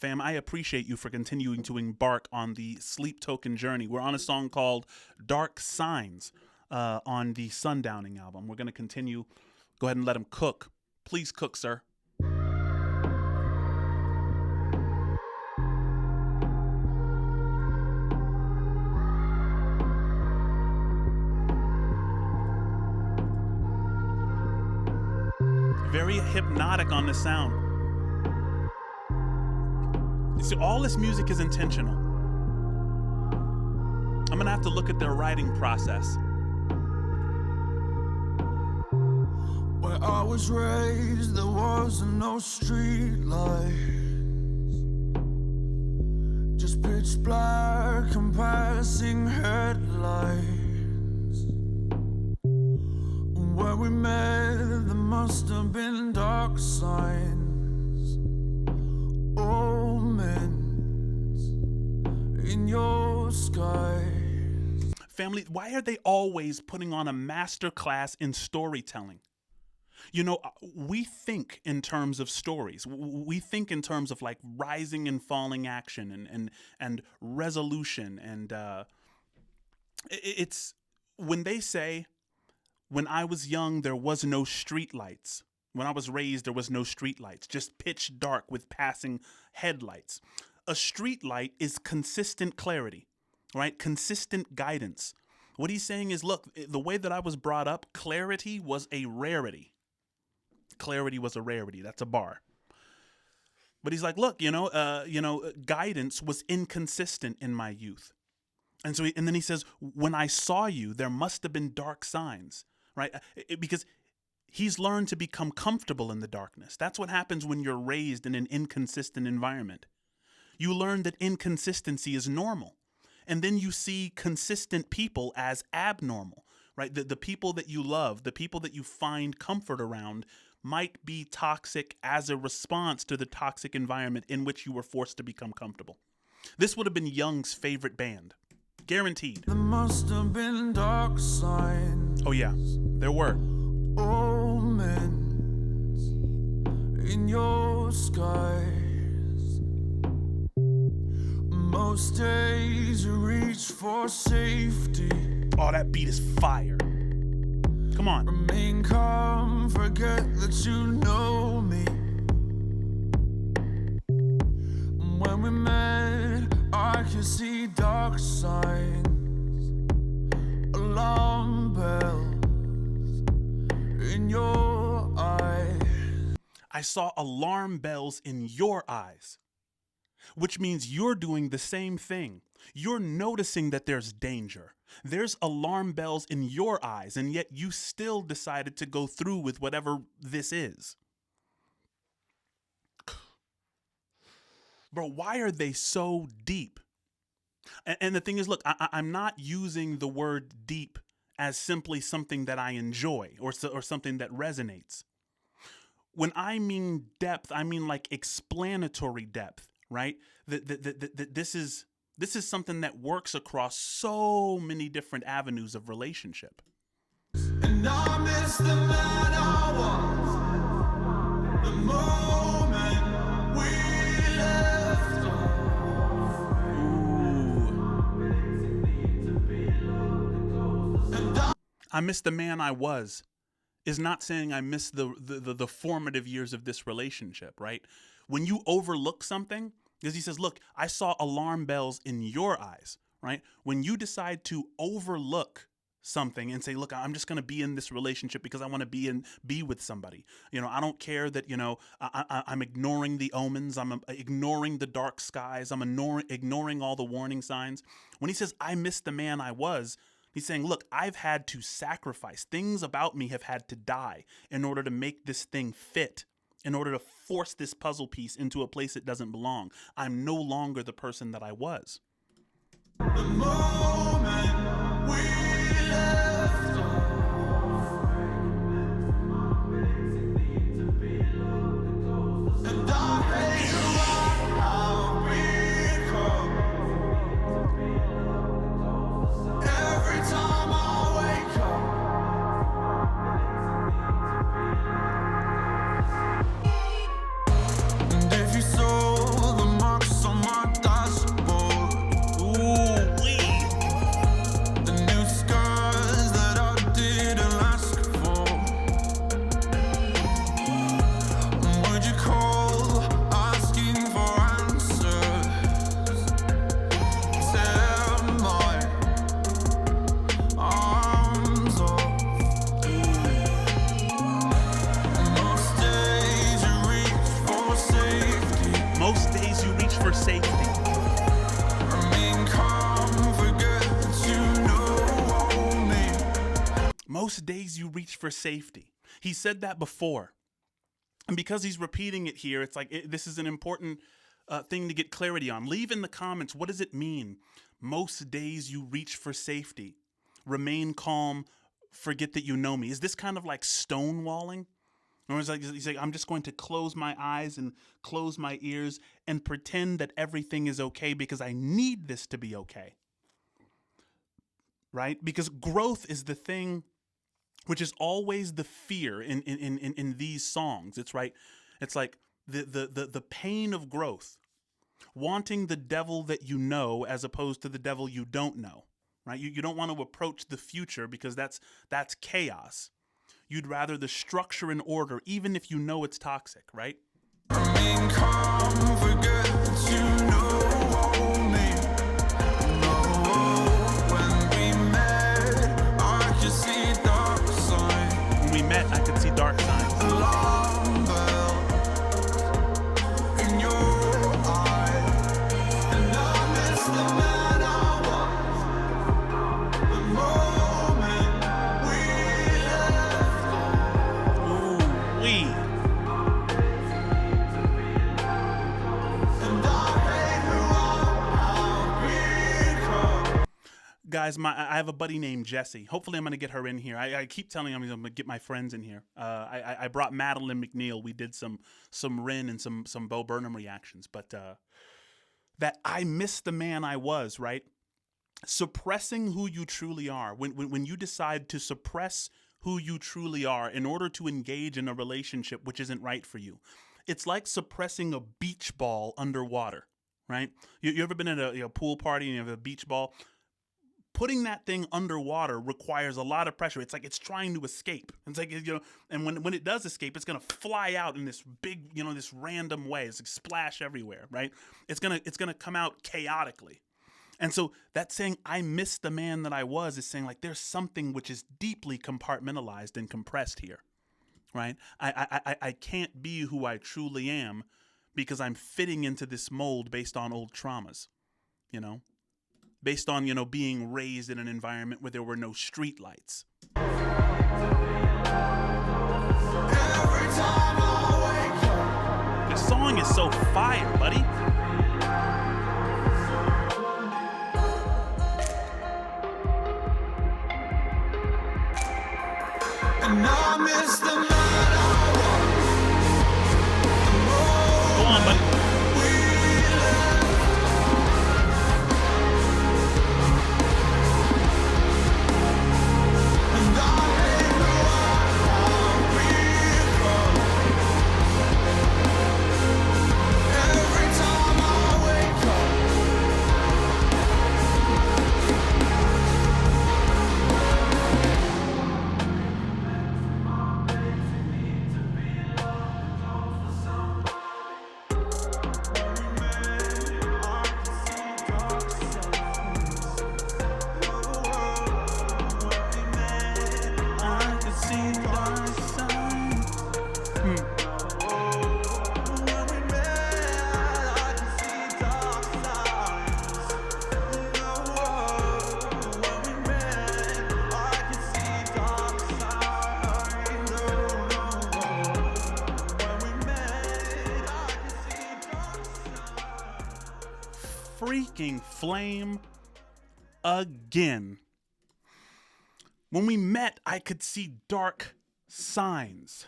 fam. I appreciate you for continuing to embark on the Sleep Token journey. We're on a song called Dark Signs on the Sundowning album. We're going to continue. Go ahead and let him cook. Please cook, sir. Very hypnotic on the sound. See, all this music is intentional. I'm gonna have to look at their writing process. Where I was raised, there wasn't no street lights, just pitch black and passing headlights. Where we met, there must have been dark signs, omens in your sky. Family, why are they always putting on a master class in storytelling? You know, we think in terms of stories. We think in terms of like rising and falling action and resolution. And it's when they say, when I was young, there was no street lights. When I was raised, there was no street lights, just pitch dark with passing headlights. A street light is consistent clarity, right? Consistent guidance. What he's saying is, look, the way that I was brought up, clarity was a rarity. Clarity was a rarity. That's a bar. But he's like, look, guidance was inconsistent in my youth. And so, and then he says, when I saw you, there must have been dark signs, right? Because he's learned to become comfortable in the darkness. That's what happens when you're raised in an inconsistent environment. You learn that inconsistency is normal. And then you see consistent people as abnormal, right? The people that you love, the people that you find comfort around might be toxic as a response to the toxic environment in which you were forced to become comfortable. This would have been Young's favorite band. Guaranteed. There must have been dark signs. Oh yeah, there were. Omens in your skies. Most days you reach for safety. Oh, that beat is fire. Come on. Remain calm, forget that you know me. When we met, I could see dark signs, alarm bells in your eyes. I saw alarm bells in your eyes, which means you're doing the same thing. You're noticing that there's danger. There's alarm bells in your eyes, and yet you still decided to go through with whatever this is. Bro, why are they so deep? And the thing is, look, I'm not using the word deep as simply something that I enjoy or something that resonates. When I mean depth, I mean like explanatory depth, right? This is something that works across so many different avenues of relationship. And I miss the man I was, the moment we left off. I miss the man I was is not saying I miss the formative years of this relationship, right? When you overlook something, because he says, look, I saw alarm bells in your eyes, right? When you decide to overlook something and say, look, I'm just going to be in this relationship because I want to be with somebody. You know, I don't care that, I'm ignoring the omens. I'm ignoring the dark skies. I'm ignoring all the warning signs. When he says, I miss the man I was, he's saying, look, I've had to sacrifice. Things about me have had to die in order to make this thing fit, in order to force this puzzle piece into a place it doesn't belong. I'm no longer the person that I was. The moment we left off, and I hate how become. Every time I wake up, and if you saw the mark safety. Remain calm, forget that you know me. Most days you reach for safety. He said that before. And because he's repeating it here, it's like this is an important thing to get clarity on. Leave in the comments, what does it mean? Most days you reach for safety. Remain calm, forget that you know me. Is this kind of like stonewalling? Or is he's like, I'm just going to close my eyes and close my ears and pretend that everything is okay because I need this to be okay. Right? Because growth is the thing which is always the fear in these songs. It's right. It's like the pain of growth, wanting the devil that you know as opposed to the devil you don't know, right? You don't want to approach the future because that's chaos. You'd rather the structure and order, even if you know it's toxic, right? Remain calm, forget that you know me. I could see dark signs. Alarm bell in your eye, and I miss the man I was. The moment we left. Ooh, wee. And I hate who I've become. Guys, I have a buddy named Jesse. Hopefully, I'm going to get her in here. I keep telling him I'm going to get my friends in here. I brought Madeline McNeil. We did some Rin and some Bo Burnham reactions. But that I miss the man I was, right? Suppressing who you truly are. When you decide to suppress who you truly are in order to engage in a relationship which isn't right for you. It's like suppressing a beach ball underwater, right? You ever been at a pool party and you have a beach ball? Putting that thing underwater requires a lot of pressure. It's like it's trying to escape. It's like, and when it does escape, it's gonna fly out in this big, this random way. It's like splash everywhere, right? It's gonna come out chaotically. And so that saying, I miss the man that I was, is saying like there's something which is deeply compartmentalized and compressed here, right? I can't be who I truly am because I'm fitting into this mold based on old traumas, based on, being raised in an environment where there were no street lights. Every time I wake up. The song is so fire, buddy. And I miss the man I was. Go on, buddy. Freaking flame again. When we met, I could see dark signs.